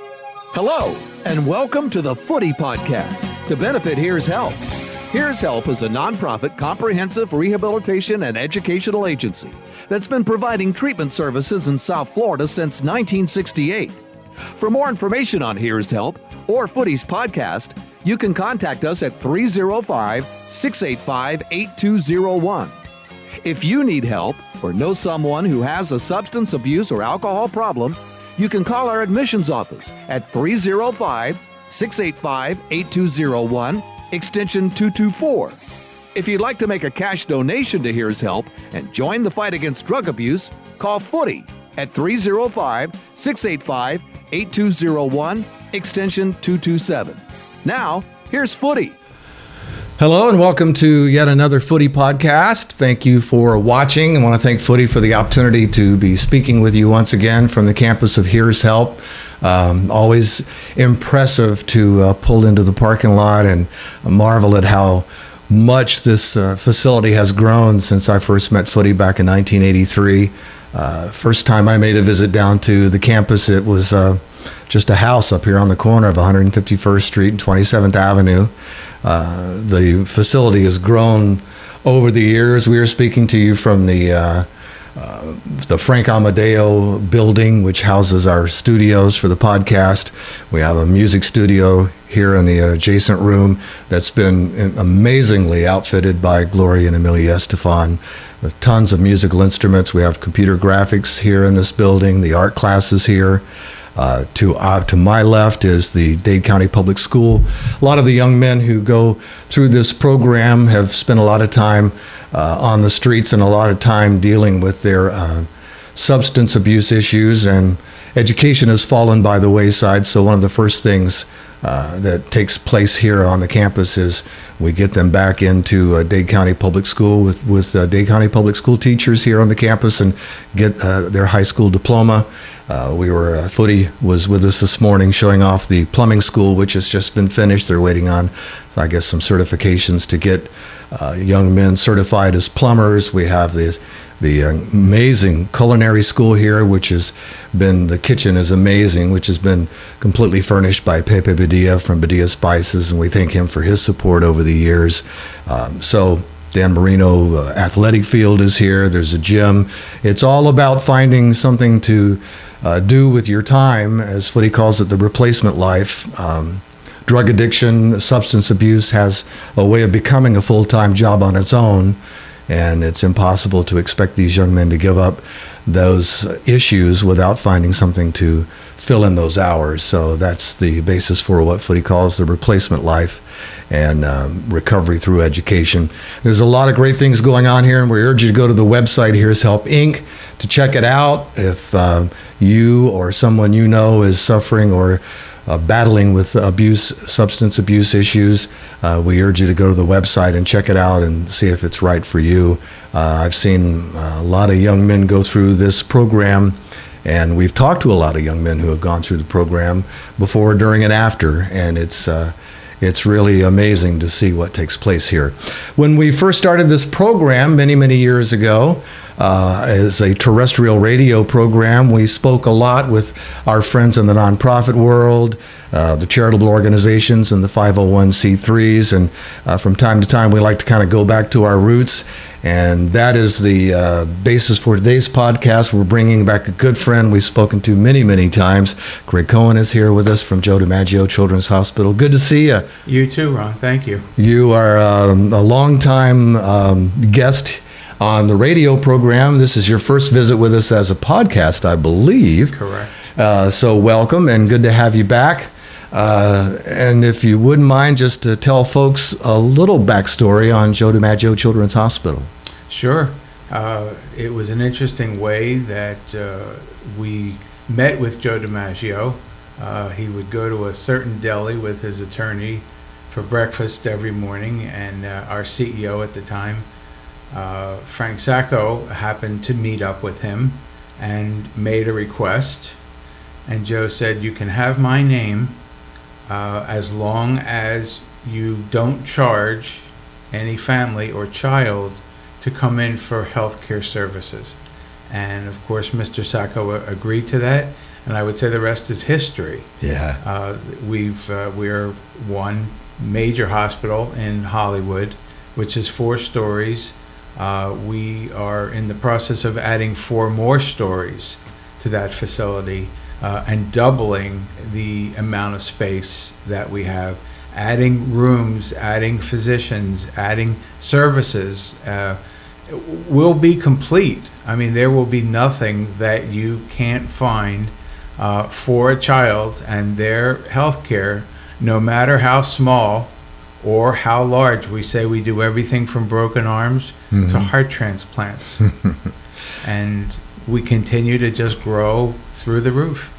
Hello, and welcome to the Footy Podcast. To benefit Here's Help. Here's Help is a nonprofit comprehensive rehabilitation and educational agency that's been providing treatment services in South Florida since 1968. For more information on Here's Help or Footy's podcast, you can contact us at 305-685-8201. If you need help or know someone who has a substance abuse or alcohol problem, you can call our admissions office at 305-685-8201, extension 224. If you'd like to make a cash donation to Here's Help and join the fight against drug abuse, call Footy at 305-685-8201, extension 227. Now, here's Footy. Hello and welcome to yet another Footy podcast. Thank you for watching. I want to thank Footy for the opportunity to be speaking with you once again from the campus of Here's Help. Always impressive to pull into the parking lot and marvel at how much this facility has grown since I first met Footy back in 1983. First time I made a visit down to the campus, it was just a house up here on the corner of 151st Street and 27th Avenue. The facility has grown over the years. We are speaking to you from the Frank Amadeo building, which houses our studios for the podcast. We have a music studio here in the adjacent room that's been amazingly outfitted by Gloria and Amelia Estefan with tons of musical instruments. We have computer graphics here in this building, the art classes here. To my left is the Dade County Public School. A lot of the young men who go through this program have spent a lot of time on the streets and a lot of time dealing with their substance abuse issues, and education has fallen by the wayside. So one of the first things that takes place here on the campus is we get them back into Dade County Public School with Dade County Public School teachers here on the campus and get their high school diploma. Footy was with us this morning showing off the plumbing school, which has just been finished. They're waiting on, I guess, some certifications to get young men certified as plumbers. We have the amazing culinary school here, which has been, the kitchen is amazing, which has been completely furnished by Pepe Badilla from Badilla Spices, and we thank him for his support over the years. So Dan Marino athletic field is here. There's a gym. It's all about finding something to do with your time, as Footy calls it, the replacement life. Drug addiction, substance abuse has a way of becoming a full-time job on its own, and it's impossible to expect these young men to give up those issues without finding something to fill in those hours. So that's the basis for what Footy calls the replacement life and recovery through education. There's a lot of great things going on here, and we urge you to go to the website Here's Help Inc. to check it out. If you or someone you know is suffering or battling with substance abuse issues, we urge you to go to the website and check it out and see if it's right for you. I've seen a lot of young men go through this program, and we've talked to a lot of young men who have gone through the program before, during, and after, and it's really amazing to see what takes place here. When we first started this program many, many years ago, as a terrestrial radio program, we spoke a lot with our friends in the nonprofit world, the charitable organizations and the 501c3s, and from time to time we like to kind of go back to our roots, and that is the basis for today's podcast. We're bringing back a good friend we've spoken to many, many times. Greg Cohen is here with us from DiMaggio Children's Hospital. Good to see you. You too, Ron. Thank you. You are a long-time guest on the radio program. This is your first visit with us as a podcast, I believe. Correct. So welcome and good to have you back. And if you wouldn't mind, just to tell folks a little backstory on Joe DiMaggio Children's Hospital. Sure. It was an interesting way that we met with Joe DiMaggio. He would go to a certain deli with his attorney for breakfast every morning, and our CEO at the time, Frank Sacco, happened to meet up with him and made a request. And Joe said, "You can have my name as long as you don't charge any family or child to come in for health care services." And of course, Mr. Sacco agreed to that. and I would say the rest is history. Yeah. We're one major hospital in Hollywood, which is 4 stories. We are in the process of adding 4 more stories to that facility, and doubling the amount of space that we have, adding rooms, adding physicians, adding services. Will be complete. I mean, there will be nothing that you can't find for a child and their health care, no matter how small or how large. We say we do everything from broken arms to heart transplants. And we continue to just grow through the roof.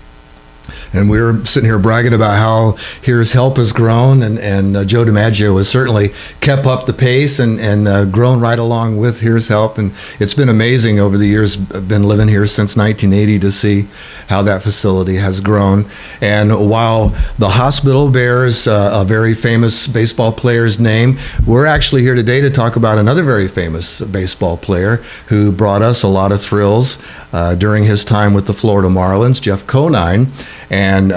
And we're sitting here bragging about how Here's Help has grown, and Joe DiMaggio has certainly kept up the pace and grown right along with Here's Help. And it's been amazing over the years. I've been living here since 1980 to see how that facility has grown. And while the hospital bears a very famous baseball player's name, we're actually here today to talk about another very famous baseball player who brought us a lot of thrills during his time with the Florida Marlins, Jeff Conine. And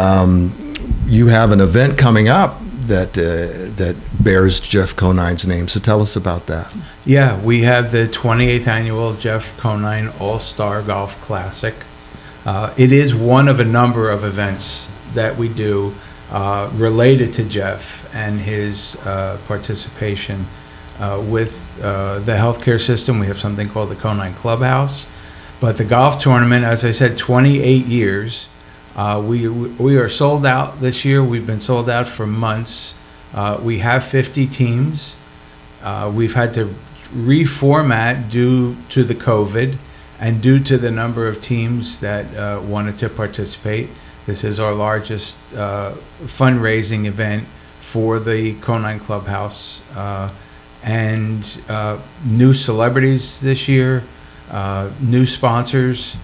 you have an event coming up that bears Jeff Conine's name. So tell us about that. Yeah, we have the 28th annual Jeff Conine All-Star Golf Classic. It is one of a number of events that we do related to Jeff and his participation with the healthcare system. We have something called the Conine Clubhouse. But the golf tournament, as I said, 28 years. We are sold out this year. We've been sold out for months. We have 50 teams. We've had to reformat due to the COVID and due to the number of teams that wanted to participate. This is our largest fundraising event for the Conine Clubhouse. And new celebrities this year, new sponsors,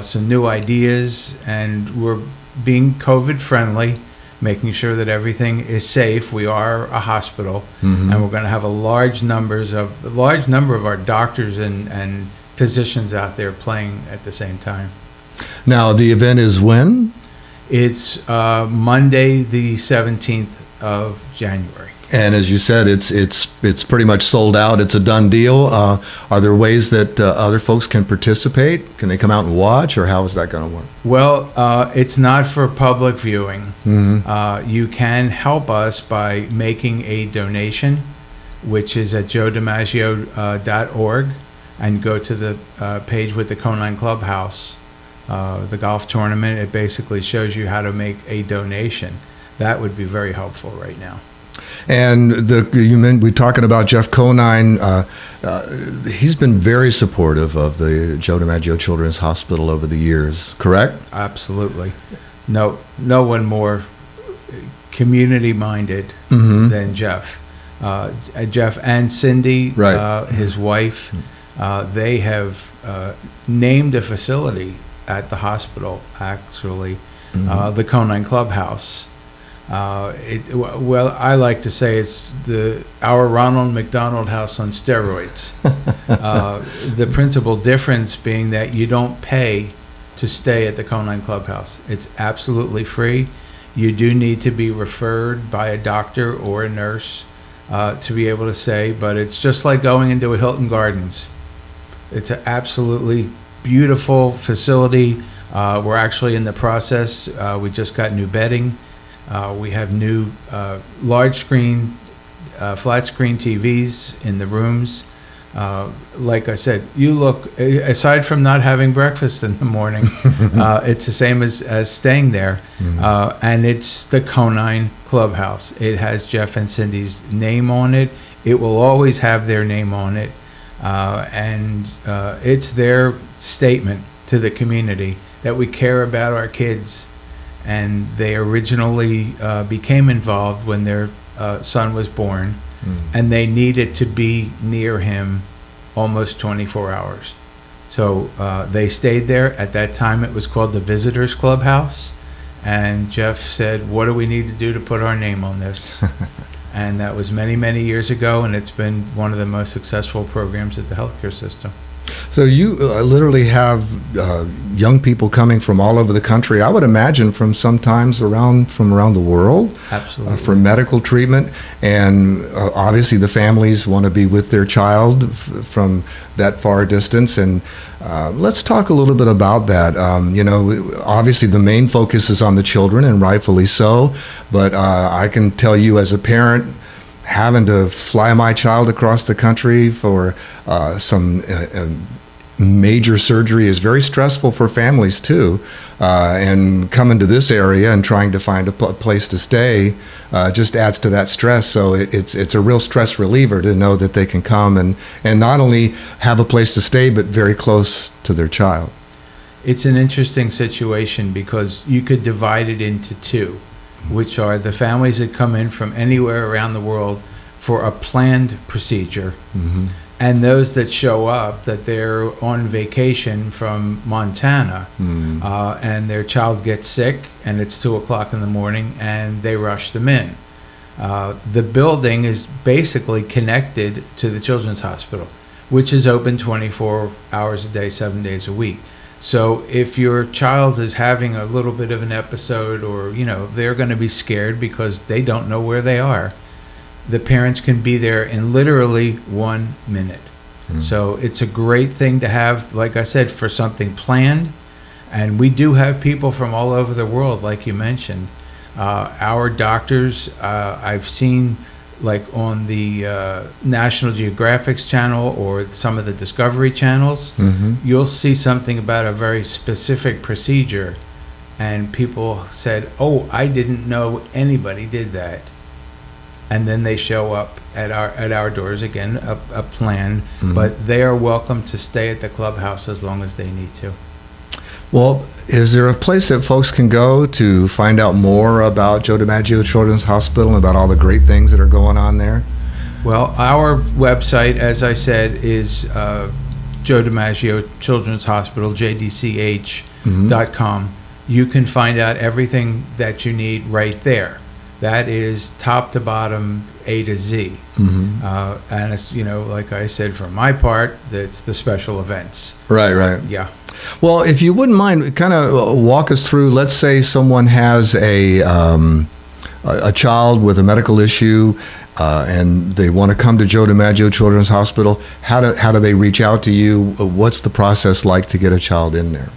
some new ideas, and we're being COVID friendly, making sure that everything is safe. We are a hospital, and we're going to have a large number of our doctors and physicians out there playing at the same time. Now, the event is when? It's Monday, the 17th of January. And as you said, it's pretty much sold out. It's a done deal. Are there ways that other folks can participate? Can they come out and watch, or how is that going to work? Well, it's not for public viewing. You can help us by making a donation, which is at joedimaggio.org, and go to the page with the Conine Clubhouse, the golf tournament. It basically shows you how to make a donation. That would be very helpful right now. And we're talking about Jeff Conine. He's been very supportive of the Joe DiMaggio Children's Hospital over the years, correct? Absolutely. No one more community-minded than Jeff. Jeff and Cindy, right. His wife, they have named a facility at the hospital, actually, the Conine Clubhouse. Well, I like to say it's our Ronald McDonald House on steroids. The principal difference being that you don't pay to stay at the Conine Clubhouse. It's absolutely free. You do need to be referred by a doctor or a nurse to be able to stay, but it's just like going into a Hilton Gardens. It's an absolutely beautiful facility. We're actually in the process. We just got new bedding. We have new large screen, flat screen TVs in the rooms. Like I said, you look, aside from not having breakfast in the morning, it's the same as staying there. And it's the Conine Clubhouse. It has Jeff and Cindy's name on it. It will always have their name on it. And it's their statement to the community that we care about our kids. And they originally became involved when their son was born, and they needed to be near him almost 24 hours. So they stayed there. At that time, it was called the Visitors Clubhouse. And Jeff said, what do we need to do to put our name on this? And that was many, many years ago, and it's been one of the most successful programs at the healthcare system. So you literally have young people coming from all over the country. I would imagine from around the world. Absolutely. For medical treatment, and obviously the families want to be with their child from that far distance. And let's talk a little bit about that. Obviously the main focus is on the children, and rightfully so. But I can tell you, as a parent, having to fly my child across the country for some major surgery is very stressful for families too, and coming to this area and trying to find a place to stay just adds to that stress. So it's a real stress reliever to know that they can come and not only have a place to stay, but very close to their child. It's an interesting situation because you could divide it into two, which are the families that come in from anywhere around the world for a planned procedure, mm-hmm. and those that show up that they're on vacation from Montana, and their child gets sick and it's 2:00 in the morning and they rush them in. The building is basically connected to the Children's Hospital, which is open 24 hours a day, 7 days a week. So if your child is having a little bit of an episode, or they're going to be scared because they don't know where they are, the parents can be there in literally 1 minute. So it's a great thing to have, like I said, for something planned. And we do have people from all over the world, like you mentioned. Our doctors, I've seen, like on the National Geographic's channel or some of the Discovery channels, you'll see something about a very specific procedure, and people said, "Oh, I didn't know anybody did that." And then they show up at our doors again, a plan, but they are welcome to stay at the clubhouse as long as they need to. Well, is there a place that folks can go to find out more about Joe DiMaggio Children's Hospital and about all the great things that are going on there? Well, our website, as I said, is Joe DiMaggio Children's Hospital, jdch.com. You can find out everything that you need right there. That is top to bottom, A to Z. And it's, like I said, for my part, it's the special events. Right. Yeah. Well, if you wouldn't mind, kind of walk us through, let's say someone has a child with a medical issue, and they want to come to Joe DiMaggio Children's Hospital. How do they reach out to you? What's the process like to get a child in there?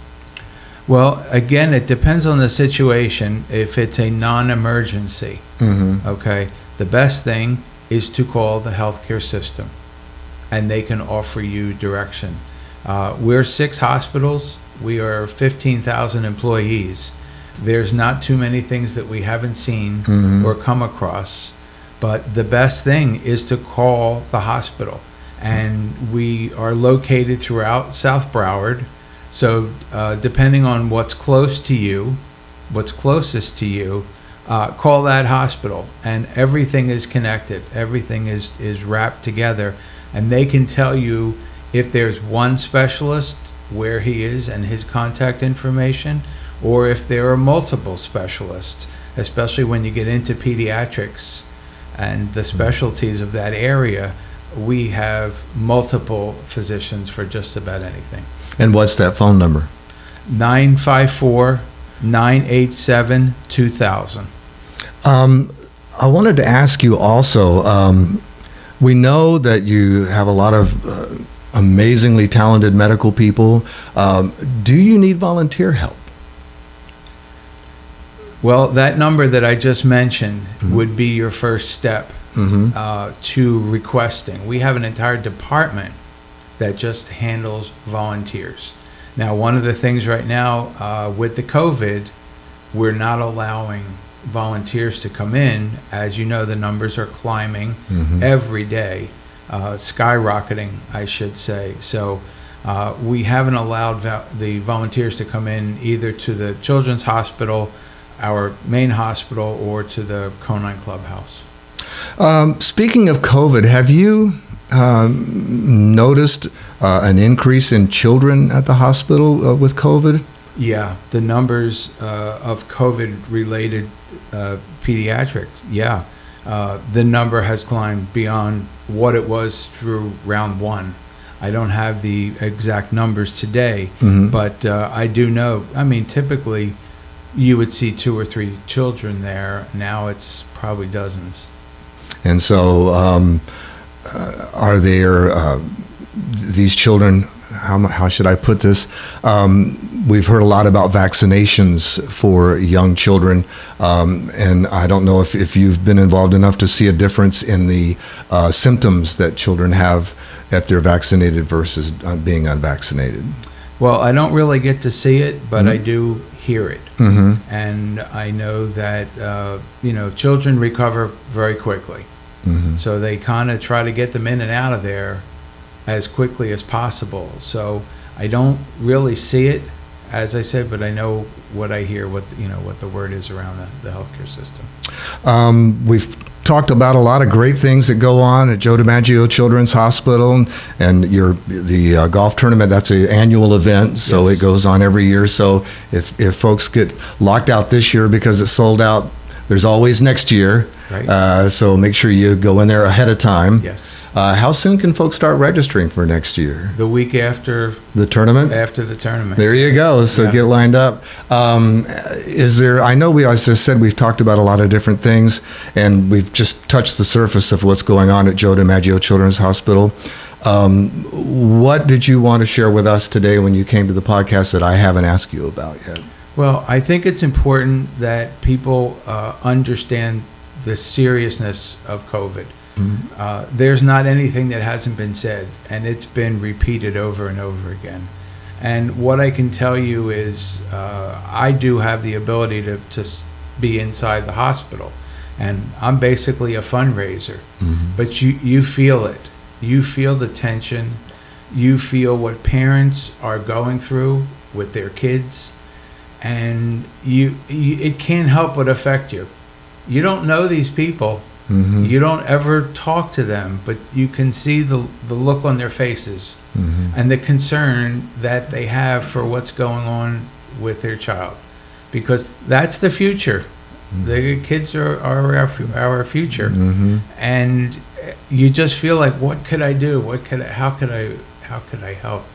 Well, again, it depends on the situation. If it's a non-emergency, okay, the best thing is to call the healthcare system, and they can offer you direction. We're 6 hospitals. We are 15,000 employees. There's not too many things that we haven't seen or come across, but the best thing is to call the hospital. And we are located throughout South Broward. So depending on what's closest to you, call that hospital, and everything is connected. Everything is wrapped together, and they can tell you if there's one specialist, where he is and his contact information, or if there are multiple specialists, especially when you get into pediatrics and the specialties of that area. We have multiple physicians for just about anything. And what's that phone number? 954-987-2000. I wanted to ask you also, we know that you have a lot of amazingly talented medical people. Do you need volunteer help? Well, that number that I just mentioned would be your first step to requesting. We have an entire department that just handles volunteers. Now, one of the things right now with the COVID, we're not allowing volunteers to come in. As you know, the numbers are climbing every day, skyrocketing, I should say. So we haven't allowed the volunteers to come in either to the Children's Hospital, our main hospital, or to the Conine Clubhouse. Speaking of COVID, have you noticed an increase in children at the hospital with COVID? Yeah, the numbers of COVID-related pediatrics, the number has climbed beyond what it was through round 1. I don't have the exact numbers today, Mhm. but I do know. I mean, typically you would see 2 or 3 children there. Now it's probably dozens. And so, are there these children? How should I put this? We've heard a lot about vaccinations for young children, and I don't know if you've been involved enough to see a difference in the symptoms that children have if they're vaccinated versus being unvaccinated. Well, I don't really get to see it, but Mhm. I do hear it. Mm-hmm. And I know that, children recover very quickly. Mm-hmm. So they kind of try to get them in and out of there as quickly as possible. So I don't really see it, as I said, but I know what I hear, what the word is around the healthcare system. We've talked about a lot of great things that go on at Joe DiMaggio Children's Hospital, and the golf tournament. That's an annual event, so Yes. it goes on every year. So if folks get locked out this year because it's sold out, there's always next year. Right. So make sure you go in there ahead of time. Yes. How soon can folks start registering for next year? The week after The tournament? the tournament. There you go. So Yeah. get lined up. Is there? I know as I said, we've talked about a lot of different things, and we've just touched the surface of what's going on at Joe DiMaggio Children's Hospital. What did you want to share with us today when you came to the podcast that I haven't asked you about yet? Well, I think it's important that people understand the seriousness of COVID. There's not anything that hasn't been said, and it's been repeated over and over again. And what I can tell you is I do have the ability to be inside the hospital, and I'm basically a fundraiser. But you feel it. You feel the tension. You feel what parents are going through with their kids, and it can't help but affect you. You don't know these people. Mm-hmm. You don't ever talk to them, but you can see the look on their faces and the concern that they have for what's going on with their child, because that's the future. The kids are our future, and you just feel like, what could I do? How could I help?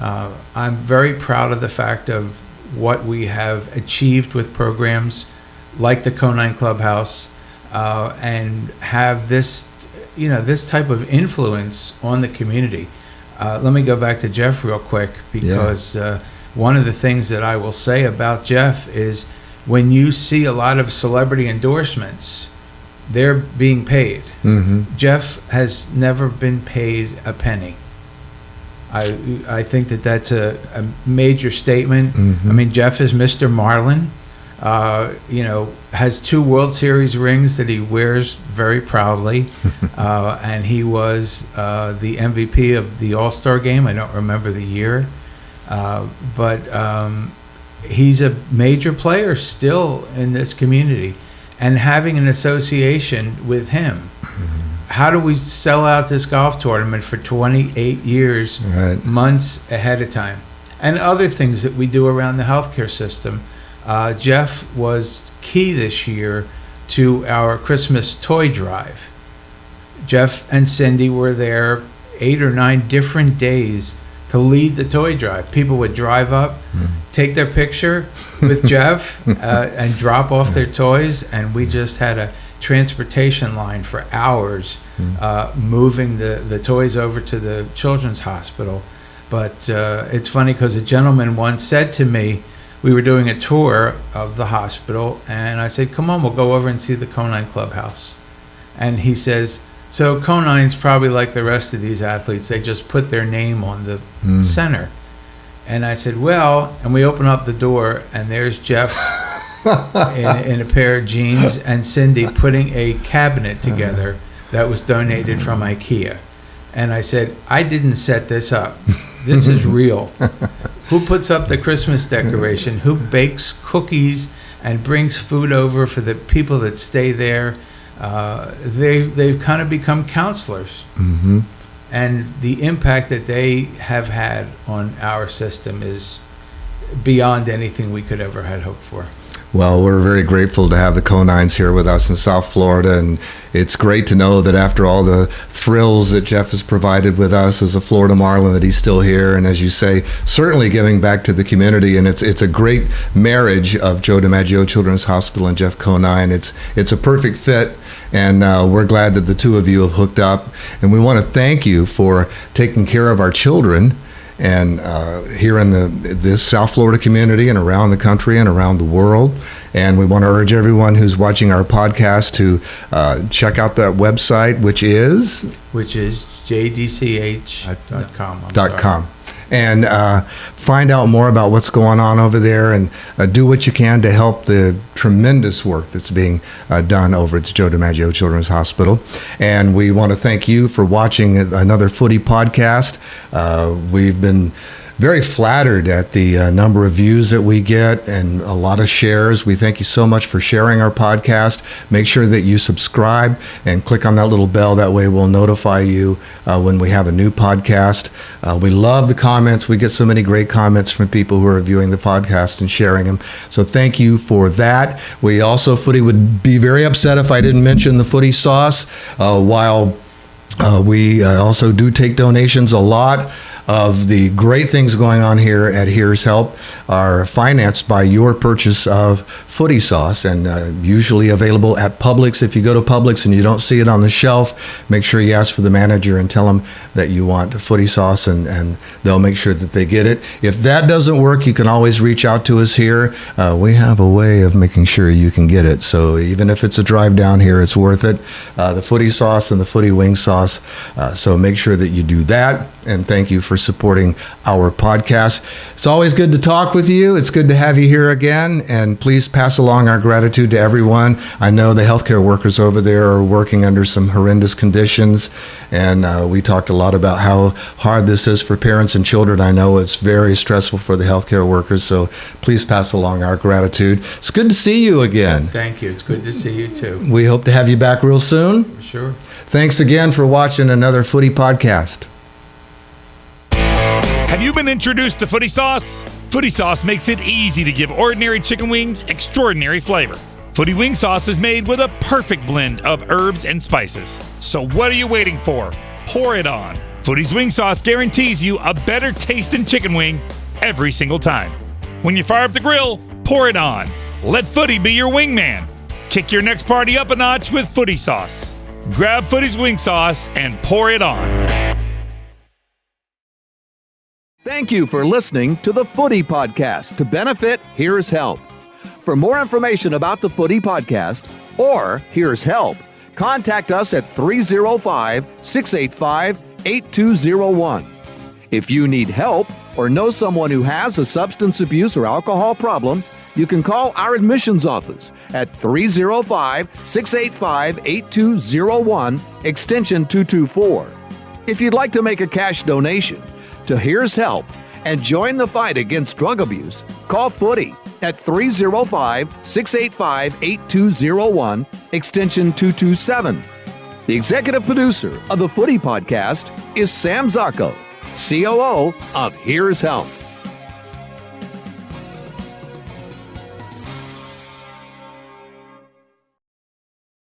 I'm very proud of the fact of what we have achieved with programs like the Conine Clubhouse, and have this type of influence on the community. Let me go back to Jeff real quick, because one of the things that I will say about Jeff is when you see a lot of celebrity endorsements, they're being paid. Jeff has never been paid a penny. I think that's a major statement. I mean, Jeff is Mr. Marlin. Has 2 World Series rings that he wears very proudly, and he was the MVP of the All-Star game. I don't remember the year, but he's a major player still in this community, and having an association with him. How do we sell out this golf tournament for 28 years, Right. months ahead of time, and other things that we do around the healthcare system? Jeff was key this year to our Christmas toy drive. Jeff and Cindy were there 8 or 9 different days to lead the toy drive. People would drive up, take their picture with Jeff, and drop off their toys, and we just had a transportation line for hours, moving the toys over to the children's hospital. But it's funny because a gentleman once said to me, we were doing a tour of the hospital, and I said, come on, we'll go over and see the Conine Clubhouse. And he says, so Conine's probably like the rest of these athletes, they just put their name on the center. And I said, well, and we open up the door, and there's Jeff in a pair of jeans, and Cindy putting a cabinet together that was donated from IKEA. And I said, I didn't set this up. This is real. Who puts up the Christmas decoration? Who bakes cookies and brings food over for the people that stay there? They've kind of become counselors. And the impact that they have had on our system is beyond anything we could ever had hoped for. Well, we're very grateful to have the Conines here with us in South Florida, and it's great to know that after all the thrills that Jeff has provided with us as a Florida Marlin, that he's still here, and as you say, certainly giving back to the community. And it's a great marriage of Joe DiMaggio Children's Hospital and Jeff Conine. It's a perfect fit, and we're glad that the two of you have hooked up. And we want to thank you for taking care of our children, and here in this South Florida community and around the country and around the world. And we want to urge everyone who's watching our podcast to check out that website, which is jdch.com. And find out more about what's going on over there, and do what you can to help the tremendous work that's being done over at Joe DiMaggio Children's Hospital. And we want to thank you for watching another Footy podcast. We've been very flattered at the number of views that we get and a lot of shares. We thank you so much for sharing our podcast. Make sure that you subscribe and click on that little bell. That way we'll notify you when we have a new podcast. We love the comments. We get so many great comments from people who are viewing the podcast and sharing them. So thank you for that. We also, Footy would be very upset if I didn't mention the Footy sauce. While we also do take donations, a lot of the great things going on here at Here's Help are financed by your purchase of Footy sauce, and usually available at Publix. If you go to Publix and you don't see it on the shelf, make sure you ask for the manager and tell them that you want Footy sauce, and they'll make sure that they get it. If that doesn't work, you can always reach out to us here. We have a way of making sure you can get it. So even if it's a drive down here, it's worth it. The Footy sauce and the Footy wing sauce. So make sure that you do that. And thank you for supporting our podcast. It's always good to talk with you. It's good to have you here again. And please pass along our gratitude to everyone. I know the healthcare workers over there are working under some horrendous conditions. And we talked a lot about how hard this is for parents and children. I know it's very stressful for the healthcare workers. So please pass along our gratitude. It's good to see you again. Thank you. It's good to see you too. We hope to have you back real soon. Sure. Thanks again for watching another Footy podcast. Have you been introduced to Footy sauce? Footy sauce makes it easy to give ordinary chicken wings extraordinary flavor. Footy wing sauce is made with a perfect blend of herbs and spices. So what are you waiting for? Pour it on. Footy's wing sauce guarantees you a better tasting chicken wing every single time. When you fire up the grill, pour it on. Let Footy be your wingman. Kick your next party up a notch with Footy sauce. Grab Footy's wing sauce and pour it on. Thank you for listening to the Footy Podcast. To benefit, Here's Help. For more information about the Footy Podcast or Here's Help, contact us at 305-685-8201. If you need help or know someone who has a substance abuse or alcohol problem, you can call our admissions office at 305-685-8201, extension 224. If you'd like to make a cash donation to Here's Help and join the fight against drug abuse, call Footy at 305-685-8201, extension 227. The executive producer of the Footy Podcast is Sam Zacco, COO of Here's Help.